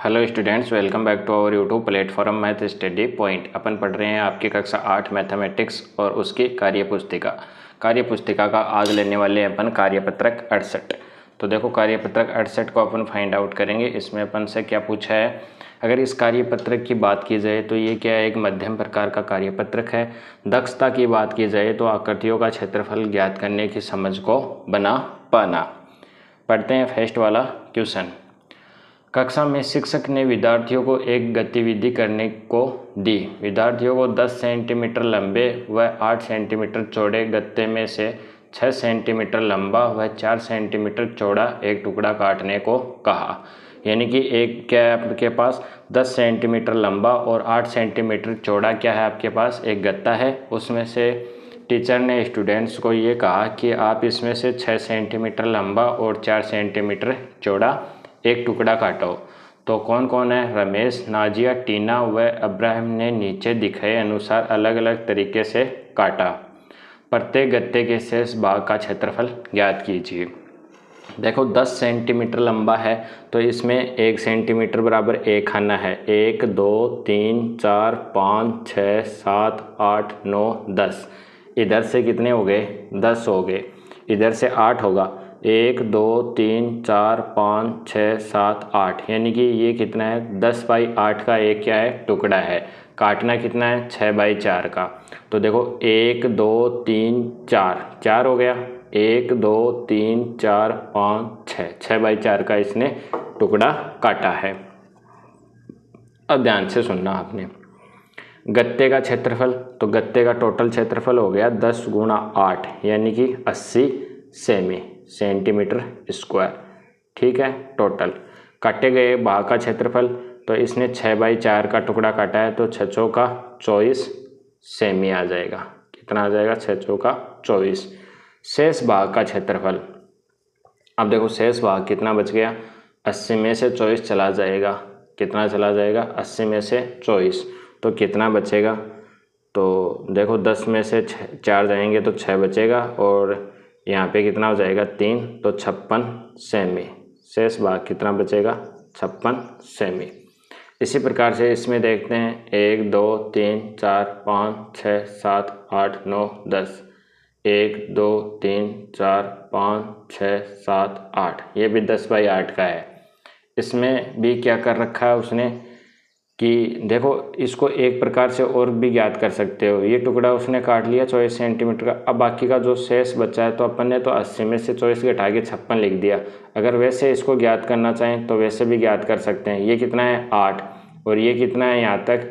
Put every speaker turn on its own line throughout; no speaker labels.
Hello students, welcome back to our YouTube platform math study point. अपन पढ़ रहे हैं आपकी कक्षा 8 मैथमेटिक्स और उसकी कार्यपुस्तिका का आज लेने वाले हैं अपन कार्यपत्रक 68। तो देखो, कार्यपत्रक 68 को अपन फाइंड आउट करेंगे। इसमें अपन से क्या पूछा है, अगर इस कार्यपत्रक की बात की जाए तो ये क्या है, एक मध्यम प्रकार का कार्यपत्रक है। दक्षता की बात की जाए तो आकृतियों का क्षेत्रफल ज्ञात करने की समझ को बना पाना। पढ़ते हैं फर्स्ट वाला क्वेश्चन। कक्षा में शिक्षक ने विद्यार्थियों को एक गतिविधि करने को दी। विद्यार्थियों को 10 सेंटीमीटर लंबे व 8 सेंटीमीटर चौड़े गत्ते में से 6 सेंटीमीटर लंबा व 4 सेंटीमीटर चौड़ा एक टुकड़ा काटने को कहा। यानी कि एक क्या है आपके पास, 10 सेंटीमीटर लंबा और 8 सेंटीमीटर चौड़ा क्या है आपके पास, एक गत्ता है। उसमें से टीचर ने स्टूडेंट्स को ये कहा कि आप इसमें से 6 सेंटीमीटर लंबा और 4 सेंटीमीटर चौड़ा एक टुकड़ा काटो। तो कौन कौन है, रमेश, नाजिया, टीना व अब्राहम ने नीचे दिखाए अनुसार अलग अलग तरीके से काटा। प्रत्येक गत्ते के शेष भाग का क्षेत्रफल ज्ञात कीजिए। देखो, 10 सेंटीमीटर लंबा है तो इसमें 1 सेंटीमीटर बराबर 1 खाना है। 1 2 3 4 5 6 7 8 9 10। इधर से कितने हो गए, 10 हो गए। इधर से 8 होगा, 1 2 3 4 5 6 7 8। यानी कि ये कितना है, 10/8 का एक क्या है, टुकड़ा है। काटना कितना है, 6/4 का। तो देखो 1 2 3 4, 4 हो गया। 1 2 3 4 5 6, 6/4 का इसने टुकड़ा काटा है। अब ध्यान से सुनना आपने, गत्ते का क्षेत्रफल, तो गत्ते का टोटल क्षेत्रफल हो गया 10 × 8 यानी कि 80 सेंटीमीटर स्क्वायर। ठीक है, टोटल काटे गए भाग का क्षेत्रफल, तो इसने 6/4 का टुकड़ा काटा है तो 6 चौका 24 सेमी आ जाएगा। कितना आ जाएगा, 6 चौका 24। शेष भाग का क्षेत्रफल, अब देखो शेष भाग कितना बच गया, 80 में से 24 चला जाएगा। कितना चला जाएगा, 80 में से 24, तो कितना बचेगा। तो देखो 10 में से 4 जाएंगे तो 6 बचेगा और यहाँ पे कितना हो जाएगा, 3, तो 56 सेमी। शेष भाग कितना बचेगा, 56 सेमी। इसी प्रकार से इसमें देखते हैं 1 2 3 4 5 6 7 8 9 10। 1 2 3 4 5 6 7 8, ये भी 10/8 का है। इसमें भी क्या कर रखा है उसने कि देखो, इसको एक प्रकार से और भी ज्ञात कर सकते हो। ये टुकड़ा उसने काट लिया 24 सेंटीमीटर का। अब बाकी का जो शेष बचा है तो अपन ने तो 80 में से 24 घटा के 56 लिख दिया। अगर वैसे इसको ज्ञात करना चाहें तो वैसे भी ज्ञात कर सकते हैं। ये कितना है, 8, और ये कितना है यहाँ तक,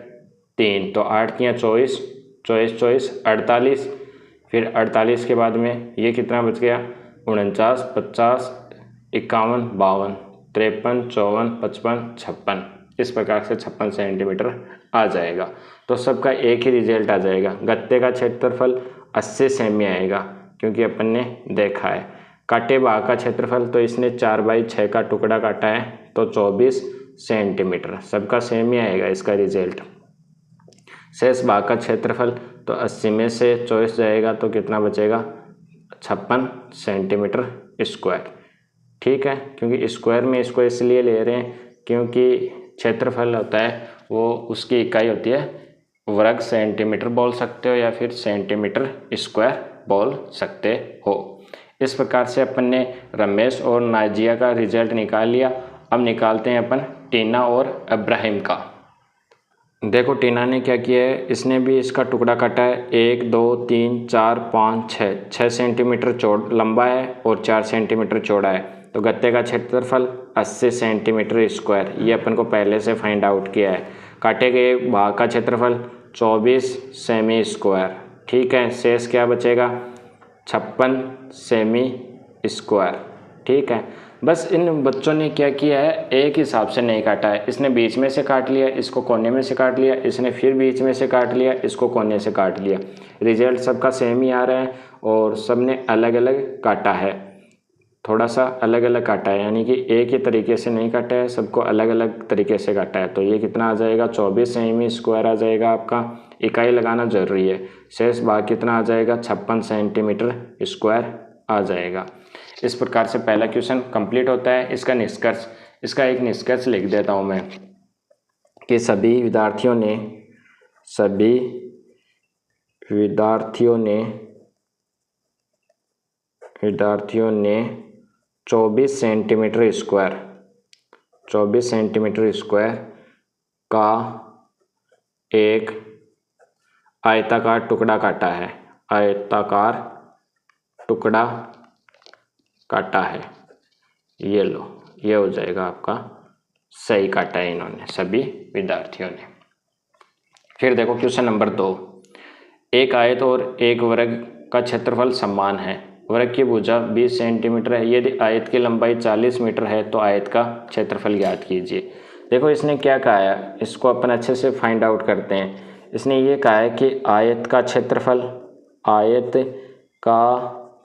3, तो 8 × 24, 24 24 48। फिर 48 के बाद में ये कितना बच गया, 49 50 51 52 53 54 55 56। इस प्रकार से 56 सेंटीमीटर आ जाएगा। तो सबका एक ही रिजल्ट आ जाएगा। गत्ते का क्षेत्रफल 80 सेमी आएगा क्योंकि अपन ने देखा है। काटे भाग का क्षेत्रफल, तो इसने 4/6 का टुकड़ा काटा है तो 24 सेंटीमीटर। सबका सेम ही आएगा इसका रिजल्ट। शेष भाग का क्षेत्रफल, तो 80 में से 24 जाएगा तो कितना बचेगा, 56 सेंटीमीटर स्क्वायर। ठीक है, क्योंकि स्क्वायर में इसको इसलिए ले रहे हैं क्योंकि क्षेत्रफल होता है वो उसकी इकाई होती है वर्ग सेंटीमीटर बोल सकते हो या फिर सेंटीमीटर स्क्वायर बोल सकते हो। इस प्रकार से अपन ने रमेश और नाजिया का रिजल्ट निकाल लिया। अब निकालते हैं अपन टीना और इब्राहिम का। देखो टीना ने क्या किया है, इसने भी इसका टुकड़ा काटा है। 1 2 3 4 5 6, 6 सेंटीमीटर लंबा है और 4 सेंटीमीटर चौड़ा है। तो गत्ते का क्षेत्रफल 80 सेंटीमीटर स्क्वायर, ये अपन को पहले से फाइंड आउट किया है। काटे गए भाग का क्षेत्रफल 24 सेमी स्क्वायर। ठीक है, शेष क्या बचेगा, 56 सेमी स्क्वायर। ठीक है, बस इन बच्चों ने क्या किया है, एक हिसाब से नहीं काटा है। इसने बीच में से काट लिया, इसको कोने में से काट लिया, इसने फिर बीच में से काट लिया, इसको कोने से काट लिया। रिजल्ट सबका सेम ही आ रहा है और सब ने अलग अलग काटा है, थोड़ा सा अलग अलग काटा है। यानी कि एक ही तरीके से नहीं काटा है, सबको अलग अलग तरीके से काटा है। तो ये कितना आ जाएगा, 24 सेमी स्क्वायर आ जाएगा आपका। इकाई लगाना जरूरी है। शेष भाग कितना आ जाएगा, 56 सेंटीमीटर स्क्वायर आ जाएगा। इस प्रकार से पहला क्वेश्चन कंप्लीट होता है। इसका निष्कर्ष, इसका एक निष्कर्ष लिख देता हूँ मैं कि सभी विद्यार्थियों ने 24 सेंटीमीटर स्क्वायर का एक आयताकार टुकड़ा काटा है। ये लो, ये हो जाएगा आपका सही काटा है इन्होंने, सभी विद्यार्थियों ने। फिर देखो क्वेश्चन नंबर 2, एक आयत और एक वर्ग का क्षेत्रफल समान है। वर्ग की भुजा 20 सेंटीमीटर है। यदि आयत की लंबाई 40 मीटर है तो आयत का क्षेत्रफल ज्ञात कीजिए। देखो इसने क्या कहा है, इसको अपन अच्छे से फाइंड आउट करते हैं। इसने ये कहा है कि आयत का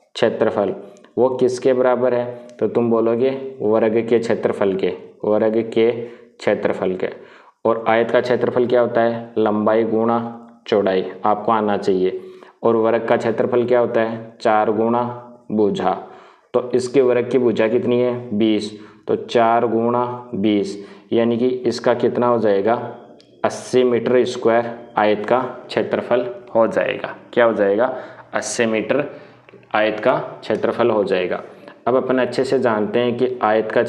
क्षेत्रफल वो किसके बराबर है, तो तुम बोलोगे वर्ग के क्षेत्रफल के। और आयत का क्षेत्रफल क्या होता है, लंबाई गुणा चौड़ाई, आपको आना चाहिए। और वर्ग का क्षेत्रफल क्या होता है, 4 गुणा भुजा। तो इसके वर्ग की भुजा कितनी है, 20, तो 4 गुणा 20, यानी कि इसका कितना हो जाएगा, 80 मीटर स्क्वायर आयत का क्षेत्रफल हो जाएगा। क्या हो जाएगा, 80 मीटर आयत का क्षेत्रफल हो जाएगा। अब अपन अच्छे से जानते हैं कि आयत का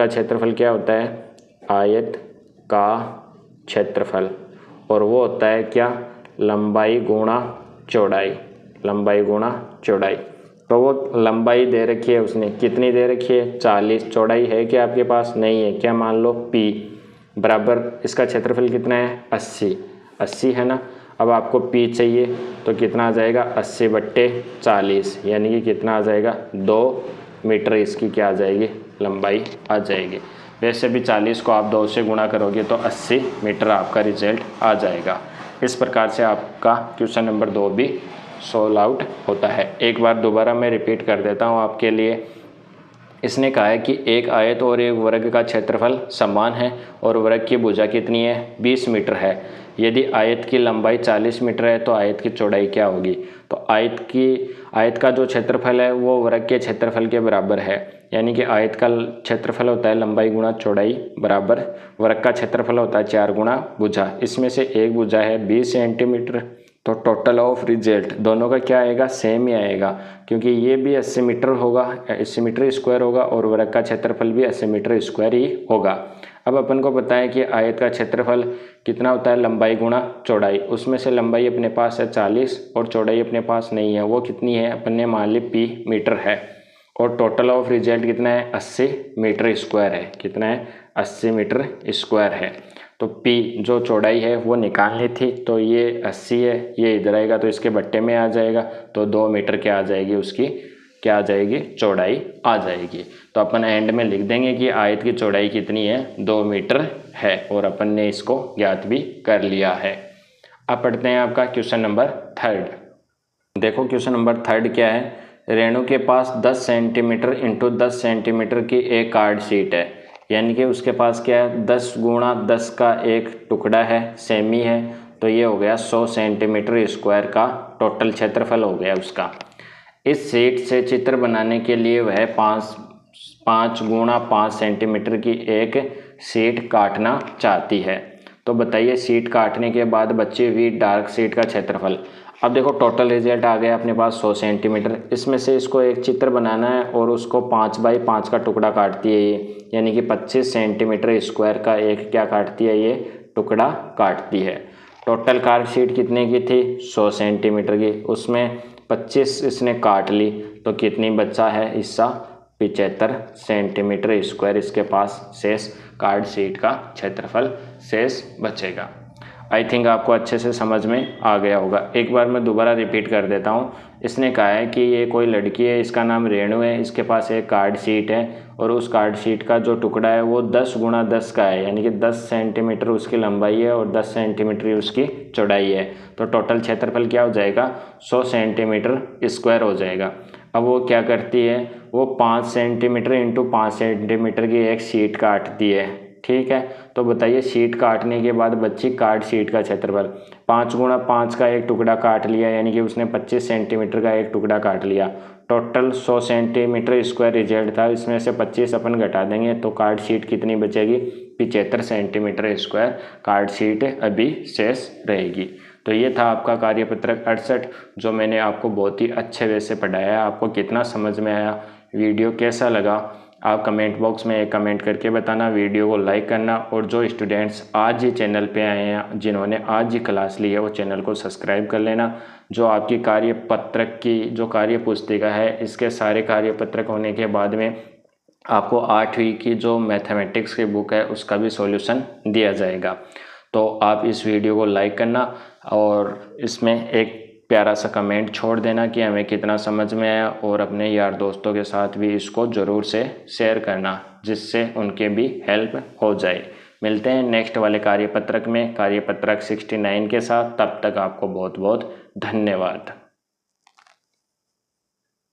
क्षेत्रफल क्या होता है, आयत का क्षेत्रफल, और वो होता है क्या, लंबाई गुणा चौड़ाई। तो वो लंबाई दे रखी है उसने, कितनी दे रखी है, 40। चौड़ाई है कि आपके पास नहीं है, क्या मान लो p बराबर, इसका क्षेत्रफल कितना है, 80 है ना। अब आपको p चाहिए तो कितना आ जाएगा, 80/40, यानी कि कितना आ जाएगा, 2 मीटर इसकी क्या आ जाएगी, लंबाई आ जाएगी। वैसे भी 40 को आप 2 से गुणा करोगे तो 80 मीटर आपका रिजल्ट आ जाएगा। इस प्रकार से आपका क्वेश्चन नंबर 2 भी सॉल्व आउट होता है। एक बार दोबारा मैं रिपीट कर देता हूँ आपके लिए। इसने कहा है कि एक आयत और एक वर्ग का क्षेत्रफल समान है और वर्ग की भुजा कितनी है, 20 मीटर है। यदि आयत की लंबाई 40 मीटर है तो आयत की चौड़ाई क्या होगी, तो आयत का जो क्षेत्रफल है वो वर्ग के क्षेत्रफल के बराबर है। यानी कि आयत का क्षेत्रफल होता है लंबाई गुणा चौड़ाई बराबर वर्ग का क्षेत्रफल होता है 4 गुणा भुजा। इसमें से एक भुजा है 20 सेंटीमीटर, तो टोटल ऑफ रिजल्ट दोनों का क्या आएगा, सेम ही आएगा, क्योंकि ये भी 80 मीटर होगा, 80 मीटर स्क्वायर होगा, और वर्ग का क्षेत्रफल भी 80 मीटर स्क्वायर ही होगा। अब अपन को पता है कि आयत का क्षेत्रफल कितना होता है, लंबाई गुणा चौड़ाई। उसमें से लंबाई अपने पास है 40 और चौड़ाई अपने पास नहीं है, वो कितनी है, अपन ने मान ली p मीटर है। और टोटल ऑफ रिजल्ट कितना है, 80 मीटर स्क्वायर है। कितना है, 80 मीटर स्क्वायर है। तो p जो चौड़ाई है वो निकालनी थी, तो ये 80 है, ये इधर आएगा तो इसके बट्टे में आ जाएगा, तो 2 मीटर क्या आ जाएगी, उसकी क्या आ जाएगी, चौड़ाई आ जाएगी। तो अपन एंड में लिख देंगे कि आयत की चौड़ाई कितनी है, 2 मीटर है, और अपन ने इसको ज्ञात भी कर लिया है। अब पढ़ते हैं आपका क्वेश्चन नंबर 3। देखो क्वेश्चन नंबर 3 क्या है, रेणु के पास 10 सेंटीमीटर इंटू 10 सेंटीमीटर की एक कार्ड शीट है। यानी कि उसके पास क्या है, 10 गुणा 10 का एक टुकड़ा है, सेमी है, तो ये हो गया 100 सेंटीमीटर स्क्वायर का टोटल क्षेत्रफल हो गया उसका। इस शीट से चित्र बनाने के लिए वह 5 गुणा 5 सेंटीमीटर की एक शीट काटना चाहती है। तो बताइए शीट काटने के बाद बची हुई डार्क शीट का क्षेत्रफल। अब देखो टोटल रिजल्ट आ गया अपने पास 100 सेंटीमीटर। इसमें से इसको एक चित्र बनाना है और उसको 5x5 का टुकड़ा काटती है ये, यानी कि 25 सेंटीमीटर स्क्वायर का एक क्या काटती है, ये टुकड़ा काटती है। टोटल कार्ड शीट कितने की थी, 100 सेंटीमीटर की, उसमें 25 इसने काट ली, तो कितनी बचा है हिस्सा, 75 सेंटीमीटर स्क्वायर इसके पास शेष कार्ड शीट का क्षेत्रफल शेष बचेगा। आई थिंक आपको अच्छे से समझ में आ गया होगा। एक बार मैं दोबारा रिपीट कर देता हूँ। इसने कहा है कि ये कोई लड़की है, इसका नाम रेणु है, इसके पास एक कार्ड शीट है और उस कार्ड शीट का जो टुकड़ा है वो 10 गुणा 10 का है, यानी कि 10 सेंटीमीटर उसकी लंबाई है और 10 सेंटीमीटर उसकी चौड़ाई है। तो टोटल क्षेत्रफल क्या हो जाएगा, 100 सेंटीमीटर स्क्वायर हो जाएगा। अब वो क्या करती है, वो 5 सेंटीमीटर इंटू 5 सेंटीमीटर की एक शीट काटती है, ठीक है। तो बताइए शीट काटने के बाद बच्ची कार्ड शीट का क्षेत्रफल, 5 गुणा 5 का एक टुकड़ा काट लिया, यानी कि उसने 25 सेंटीमीटर का एक टुकड़ा काट लिया। टोटल 100 सेंटीमीटर स्क्वायर रिजल्ट था, इसमें से 25 अपन घटा देंगे तो कार्ड शीट कितनी बचेगी, 75 सेंटीमीटर स्क्वायर कार्ड शीट अभी शेष रहेगी। तो ये था आपका कार्यपत्रक 68 जो मैंने आपको बहुत ही अच्छे वे से पढ़ाया। आपको कितना समझ में आया, वीडियो कैसा लगा, आप कमेंट बॉक्स में एक कमेंट करके बताना। वीडियो को लाइक करना और जो स्टूडेंट्स आज ही चैनल पे आए हैं, जिन्होंने आज ही क्लास ली है, वो चैनल को सब्सक्राइब कर लेना। जो आपकी कार्यपत्रक की जो कार्य पुस्तिका है, इसके सारे कार्यपत्रक होने के बाद में आपको 8वीं की जो मैथमेटिक्स की बुक है उसका भी सॉल्यूशन दिया जाएगा। तो आप इस वीडियो को लाइक करना और इसमें एक प्यारा सा कमेंट छोड़ देना कि हमें कितना समझ में आया, और अपने यार दोस्तों के साथ भी इसको ज़रूर से शेयर करना, जिससे उनके भी हेल्प हो जाए। मिलते हैं नेक्स्ट वाले कार्यपत्रक में, कार्यपत्रक 69 के साथ। तब तक आपको बहुत बहुत धन्यवाद।